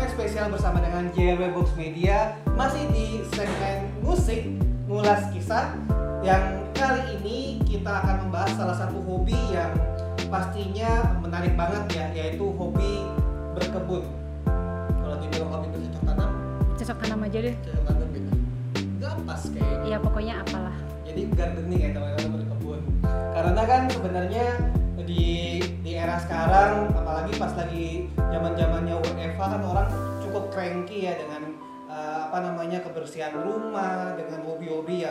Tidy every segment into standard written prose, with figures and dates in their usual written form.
Snack spesial bersama dengan JRW Box Media, masih di segmen musik ngulas kisah. Yang kali ini kita akan membahas salah satu hobi yang pastinya menarik banget ya, yaitu hobi berkebun. Kalau dibilang hobi bercocok tanam, cocok tanam aja deh. cocok tanam gitu. Gak pas kayaknya. Iya pokoknya apalah. Jadi gardening ya teman-teman, berkebun. Karena kan sebenarnya di era sekarang, apalagi pas lagi zaman-zamannya WFH kan orang cukup cranky ya dengan kebersihan rumah, dengan hobi-hobi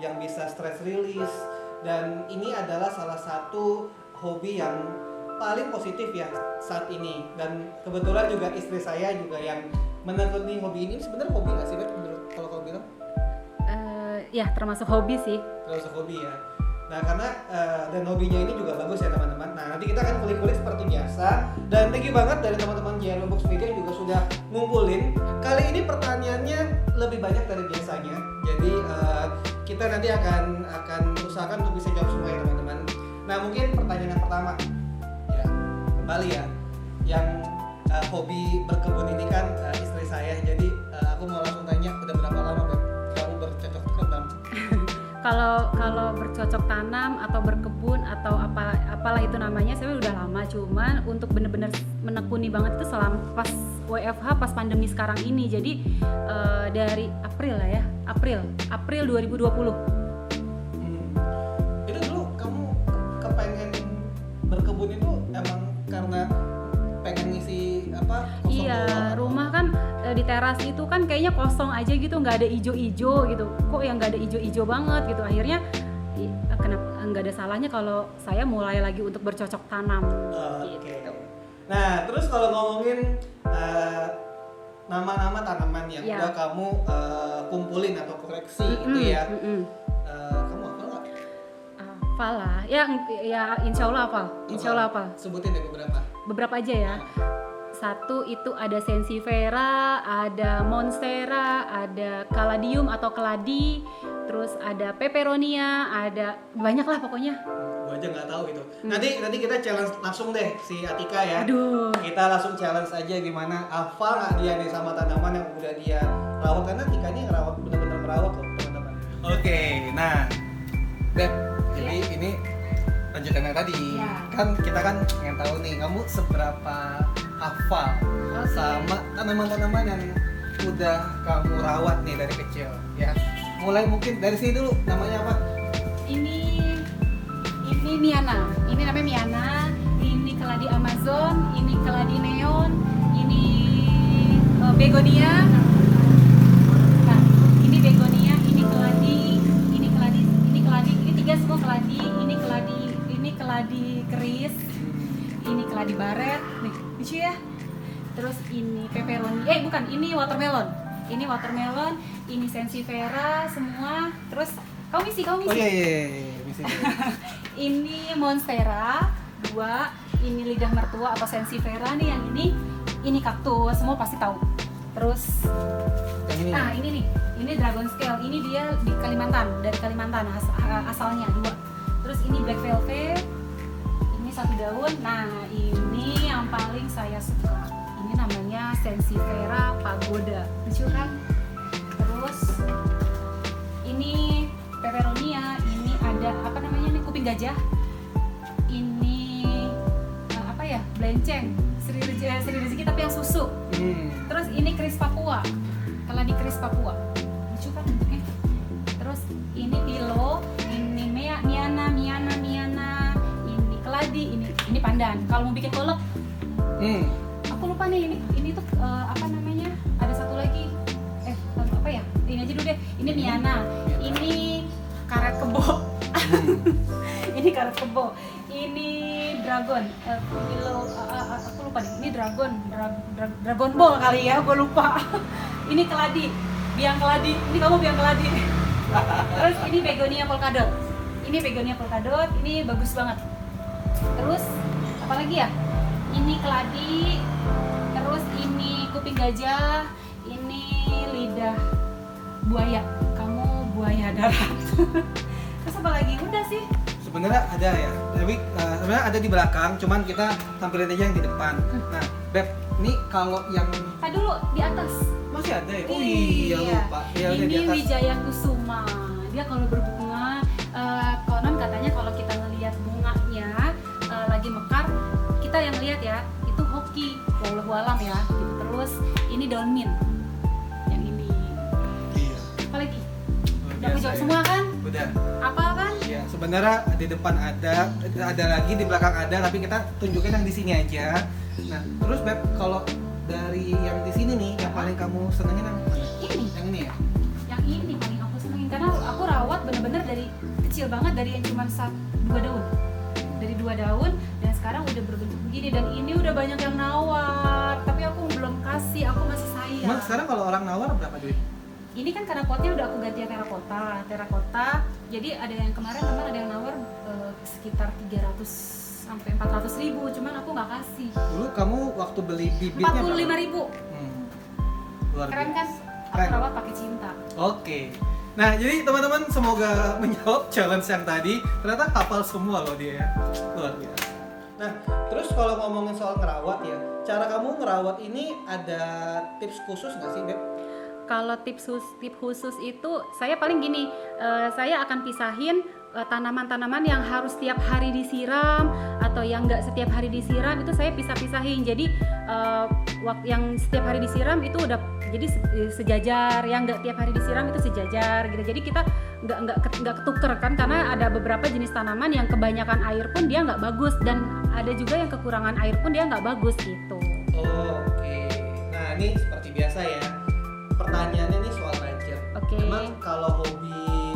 yang bisa stress release, dan ini adalah salah satu hobi yang paling positif ya saat ini. Dan kebetulan juga istri saya juga yang menekuni hobi ini. Sebenarnya hobi nggak sih, Beb, menurut kalau kau bilang? Ya termasuk hobi sih. Termasuk hobi ya. Nah karena dan hobinya ini juga bagus ya teman-teman. Nah nanti kita akan kulik-kulik seperti biasa. Dan thank you banget dari teman-teman JRW Box Media juga sudah ngumpulin. Kali ini pertanyaannya lebih banyak dari biasanya. Jadi kita nanti akan usahakan untuk bisa jawab semua ya teman-teman. Nah mungkin pertanyaan yang pertama ya, kembali ya, yang hobi berkebun ini kan istri saya. Jadi aku mau langsung tanya, udah berapa lama Beb kamu bercocok tanam? Kalau bercocok tanam atau berkebun atau apalah itu namanya, saya udah lama. Cuman untuk bener-bener menekuni banget itu selama pas WFH, pas pandemi sekarang ini. Jadi dari April lah ya, April 2020. Itu dulu kamu kepengen berkebun itu emang karena pengen ngisi apa? Iya, rumah kan di teras itu kan kayaknya kosong aja gitu, nggak ada ijo-ijo gitu. Kok yang nggak ada ijo-ijo banget gitu. Akhirnya kenapa nggak ada salahnya kalau saya mulai lagi untuk bercocok tanam. Gitu. Nah, terus kalau ngomongin nama-nama tanaman yang udah kamu kumpulin atau koleksi itu ya, kamu hafal nggak? Hafal lah. Ya insya Allah hafal. Insya Allah hafal. Sebutin deh beberapa. Beberapa aja ya. Satu itu ada Sansevieria, ada Monstera, ada Caladium atau Keladi, terus ada Peperonia, ada banyak lah pokoknya. Gua aja nggak tahu itu. Nanti kita challenge langsung deh si Atika ya. Aduh. Kita langsung challenge aja gimana hafal nggak dia nih sama tanaman yang udah dia rawat, karena Atika ini ngerawat, benar-benar merawat loh teman-teman. Oke, nah Beb, jadi ini lanjutannya tadi kan kita kan pengen tahu nih kamu seberapa hafal sama tanaman-tanaman yang udah kamu rawat nih dari kecil ya. Mulai mungkin dari sini dulu, namanya apa? Ini Miana. Ini namanya Miana. Ini keladi Amazon, ini keladi neon, ini begonia. Nah, ini begonia, ini keladi, ini tiga semua keladi, ini keladi keris, ini keladi baret, nih lucu ya. Terus ini peperoni, ini watermelon. Ini watermelon, ini Sansevieria semua. Terus kamu misi. Oh iya, misi. Ini Monstera 2, ini lidah mertua atau Sansevieria nih yang ini kaktus, semua pasti tahu. Terus yang ini. Nah, ini nih. Ini dragon scale. Ini dia di Kalimantan, dari Kalimantan asalnya 2. Terus ini black velvet. Ini satu daun. Nah, ini yang paling saya suka. Ini namanya Sansevieria pagoda. Lucu kan? Terus ini peperonia. Ini ada apa namanya nih, kuping gajah. Ini Blenceng. Sri rezeki tapi yang susu. Terus ini keris Papua. Keladi keris Papua. Lucu kan bentuknya? Terus ini pilo, ini Miana, ini keladi, ini pandan. Kalau mau bikin kolak, aku lupa nih ini tuh apa namanya? Ada satu lagi, apa ya? Ini aja dulu deh. Ini Miana, ini karet kebo, ini karet kebo, ini dragon, aku lupa nih. Ini dragon ball kali ya, gue lupa. Ini keladi, biang keladi. Ini kamu biang keladi. Terus ini begonia polkadot. Ini bagus banget. Terus apa lagi ya? Ini keladi. Terus ini kuping gajah. Ini lidah buaya. Kamu buaya darat. Terus apa lagi? Udah sih. Sebenarnya ada ya, tapi sebenarnya ada di belakang, cuman kita tampilin aja yang di depan. Nah, Beb, nih kalau yang Dulu di atas. masih ada ya? Oh iya lupa. Ya, udah di Ini atas. Wijaya Kusuma. Dia kalau berbunga, konon katanya kalau kita ngelihat bunganya lagi mekar, kita yang lihat ya, itu hoki, wallahu alam ya. Gitu. Terus ini daun mint. Yang ini. Iya. Apa lagi? Luar Udah aku biasa jawab ya. semua kan? Udah. Apa kan? Ya, sebenarnya di depan ada lagi, di belakang ada, tapi kita tunjukin yang di sini aja. Nah, terus Beb, kalau dari yang di sini nih, yang paling kamu senengin yang mana? Ini. Yang ini ya? Yang ini paling aku senengin karena aku rawat bener-bener dari kecil banget, dari yang cuma 2 daun. Dari 2 daun dan sekarang udah berbentuk begini dan ini udah banyak yang nawar. Tapi aku belum kasih, aku masih sayang. Emang sekarang kalau orang nawar berapa duit? Ini kan karena potnya udah aku ganti yang terakota. Jadi ada yang kemarin teman ada yang nawar sekitar 300 sampai 400 ribu, cuman aku nggak kasih. Dulu kamu waktu beli bibitnya 45 ribu. Luar Keren kan? biasa. Aku Keren. rawat pakai cinta. Oke. Nah, jadi teman-teman semoga menjawab challenge yang tadi. Ternyata hafal semua loh dia ya. Luar biasa. Nah, terus kalau ngomongin soal ngerawat ya, cara kamu ngerawat ini ada tips khusus nggak sih, Beb? Kalau tips khusus itu saya paling gini, saya akan pisahin tanaman-tanaman yang harus setiap hari disiram atau yang nggak setiap hari disiram, itu saya pisah-pisahin. Jadi waktu yang setiap hari disiram itu udah jadi sejajar, yang nggak tiap hari disiram itu sejajar gitu. Jadi kita nggak ketuker kan, karena ada beberapa jenis tanaman yang kebanyakan air pun dia nggak bagus dan ada juga yang kekurangan air pun dia nggak bagus gitu. Oke. Nah, ini seperti biasa ya. Pertanyaannya nih soal budget. Oke. Emang kalau hobi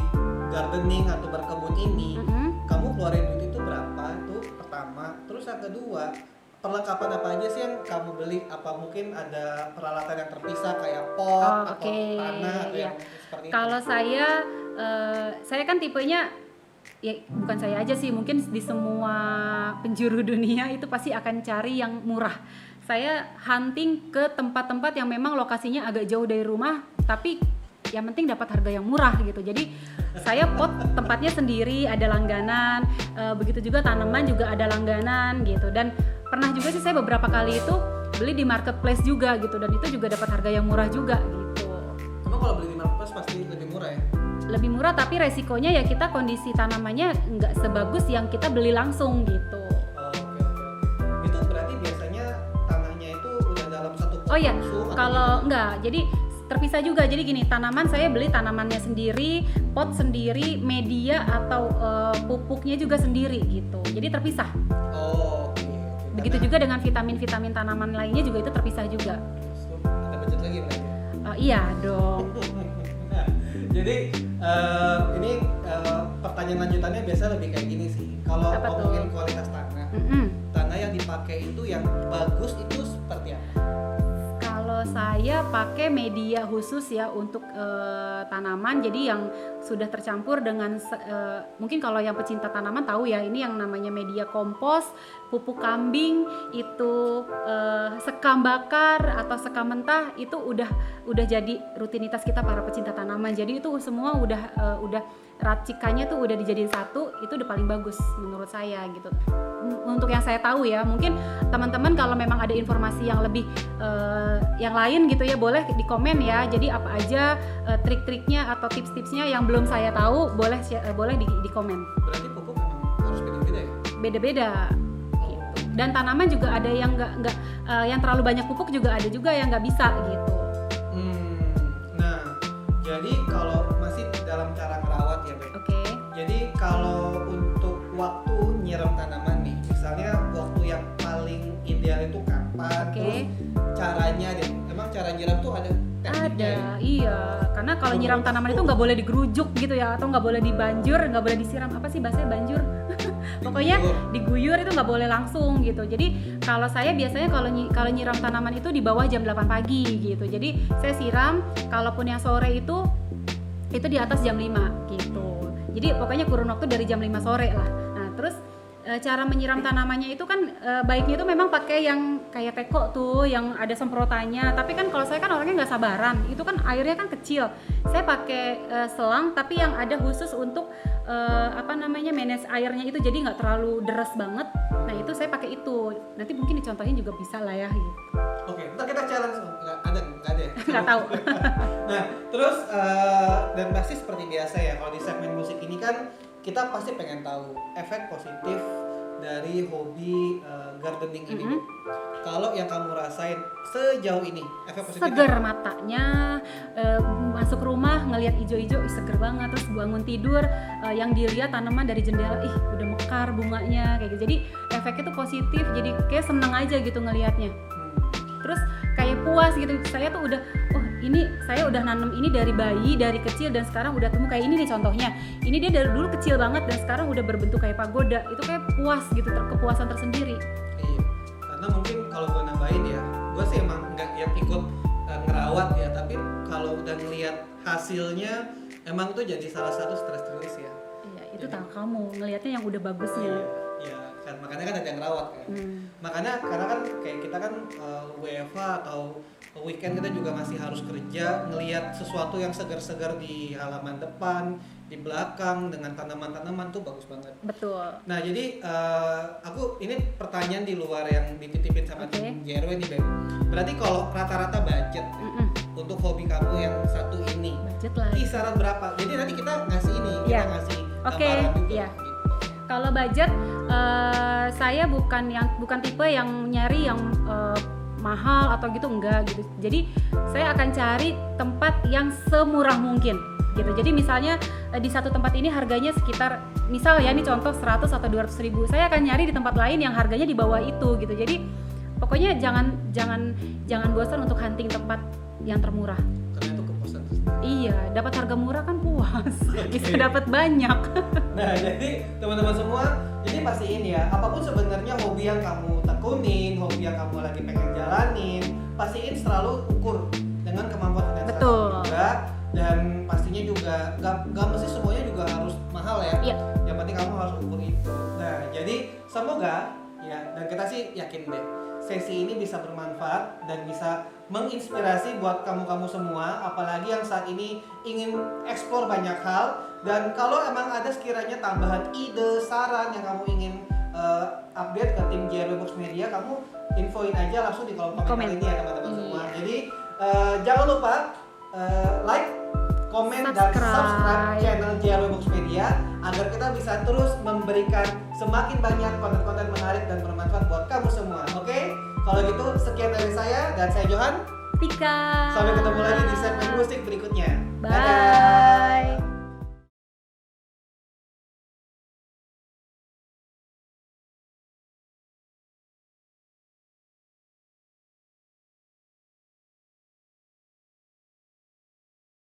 gardening atau berkebun ini, kamu keluarin duit itu berapa tuh pertama? Terus yang kedua, perlengkapan apa aja sih yang kamu beli? Apa mungkin ada peralatan yang terpisah kayak pot atau tanah atau yang seperti itu? Kalau saya kan tipenya ya bukan saya aja sih, mungkin di semua penjuru dunia itu pasti akan cari yang murah. Saya hunting ke tempat-tempat yang memang lokasinya agak jauh dari rumah, tapi yang penting dapat harga yang murah gitu. Jadi saya pot tempatnya sendiri, ada langganan, begitu juga tanaman juga ada langganan gitu. Dan pernah juga sih saya beberapa kali itu beli di marketplace juga gitu, dan itu juga dapat harga yang murah juga gitu. Emang kalau beli di marketplace pasti lebih murah ya? Lebih murah, tapi resikonya ya kita kondisi tanamannya nggak sebagus yang kita beli langsung gitu. Oke. Itu berarti biasanya tanahnya itu udah dalam satu pot Oh iya, langsung atau kalau gimana? enggak, jadi terpisah juga. Jadi gini, tanaman saya beli tanamannya sendiri, pot sendiri, media atau pupuknya juga sendiri gitu. Jadi terpisah. Oke. Begitu juga dengan vitamin-vitamin tanaman lainnya juga itu terpisah juga. Ada budget lagi berarti? Iya dong. Nah, jadi ini pertanyaan lanjutannya biasa lebih kayak gini sih. Kalau Apa tuh? ngomongin kualitas tanah, tanah yang dipakai itu yang bagus itu seperti apa? Kalau saya pakai media khusus ya untuk tanaman, jadi yang sudah tercampur dengan mungkin kalau yang pecinta tanaman tahu ya, ini yang namanya media kompos, pupuk kambing, itu sekam bakar atau sekam mentah, itu udah jadi rutinitas kita para pecinta tanaman. Jadi itu semua udah racikannya tuh udah dijadiin satu, itu udah paling bagus menurut saya gitu. Untuk yang saya tahu ya, mungkin teman-teman kalau memang ada informasi yang lebih yang lain gitu ya, boleh di komen ya. Jadi apa aja trik-triknya atau tips-tipsnya yang belum saya tahu, boleh di komen. Berarti pupuk memang harus beda-beda ya? Beda-beda gitu. Dan tanaman juga ada yang nggak yang terlalu banyak pupuk juga ada juga yang nggak bisa gitu. Nah, jadi kalau masih dalam cara merawat ya, Beb. Oke. Jadi kalau untuk waktu nyiram tanaman nih, misalnya waktu yang paling ideal itu kapan? Oke. Terus caranya deh, emang cara nyiram tuh ada tekniknya ya? Ada, iya. Karena kalau nyiram tanaman itu nggak boleh digerujuk gitu ya, atau nggak boleh dibanjur, nggak boleh disiram. Apa sih bahasanya banjur? Pokoknya diguyur itu nggak boleh langsung gitu. Jadi kalau saya biasanya kalau nyiram tanaman itu di bawah jam 8 pagi gitu. Jadi saya siram, kalaupun yang sore itu di atas jam 5 gitu. Jadi pokoknya kurun waktu dari jam 5 sore lah. Nah terus cara menyiram tanamannya itu kan baiknya itu memang pakai yang kayak teko tuh yang ada semprotannya. Tapi kan kalau saya kan orangnya nggak sabaran, itu kan airnya kan kecil. Saya pakai selang tapi yang ada khusus untuk manage airnya itu, jadi nggak terlalu deras banget. Nah itu saya pakai itu. Nanti mungkin dicontohin juga bisa lah ya gitu. Oke, ntar kita challenge. Nggak ada ya? Nggak tahu. Nah, terus dan pasti seperti biasa ya, kalau di segmen musik ini kan kita pasti pengen tahu efek positif dari hobi gardening ini. Kalau yang kamu rasain sejauh ini, efek positifnya? Seger matanya, masuk rumah ngelihat ijo-ijo, seger banget. Terus bangun tidur, yang dilihat tanaman dari jendela, udah mekar bunganya kayak gitu. Jadi efeknya tuh positif, jadi kayak seneng aja gitu ngelihatnya. Terus kayak puas gitu, saya tuh udah, ini saya udah nanam ini dari bayi, dari kecil, dan sekarang udah tumbuh kayak ini nih contohnya. Ini dia dari dulu kecil banget dan sekarang udah berbentuk kayak pagoda. Itu kayak puas gitu, kepuasan tersendiri. Iya, karena mungkin kalau gue nambahin ya, gue sih emang nggak yang ikut ngerawat ya, tapi kalau udah ngelihat hasilnya, emang tuh jadi salah satu stress release ya. Iya, itu tahu kamu ngelihatnya yang udah bagusnya. Iya, kan makanya kan ada yang rawat kan. Makanya karena kan kayak kita kan WFH atau weekend kita juga masih harus kerja, ngelihat sesuatu yang segar-segar di halaman depan, di belakang dengan tanaman-tanaman tuh bagus banget. Betul. Nah jadi aku ini pertanyaan di luar yang dititipin sama Tim JRW nih Beb. Berarti kalau rata-rata budget untuk hobi kamu yang satu ini, budget lah. Kisaran berapa? Jadi nanti kita ngasih ini, kita ngasih gambaran juga. Gitu. Kalau budget, saya bukan tipe yang nyari yang mahal atau gitu, enggak gitu. Jadi saya akan cari tempat yang semurah mungkin gitu. Jadi misalnya di satu tempat ini harganya sekitar, misal ya ini contoh 100 atau 200 ribu, saya akan nyari di tempat lain yang harganya di bawah itu gitu. Jadi pokoknya jangan bosan untuk hunting tempat yang termurah. Karena itu kepuasan. Iya, dapat harga murah kan puas. Bisa dapat banyak. Nah, jadi teman-teman semua, jadi pastiin ya, apapun sebenarnya hobi yang kamu tekunin, hobi yang kamu lagi pengen jalanin, pastiin selalu ukur dengan kemampuan finansial juga, dan pastinya juga gak mesti semuanya juga harus mahal ya. Iya. Yang penting kamu harus ukur itu. Nah, jadi semoga ya, dan kita sih yakin deh, sesi ini bisa bermanfaat dan bisa menginspirasi buat kamu-kamu semua, apalagi yang saat ini ingin eksplor banyak hal. Dan kalau emang ada sekiranya tambahan ide, saran yang kamu ingin update ke tim JRW Box Media, kamu infoin aja langsung di kolom komentar ini ya teman-teman semua. Jadi jangan lupa like, komen, dan subscribe channel JRW Box Media agar kita bisa terus memberikan semakin banyak konten-konten menarik dan bermanfaat buat kamu semua. Oke? Kalau gitu sekian dari saya, dan saya Johan. Tika. Sampai ketemu lagi di segmen musik berikutnya. Bye.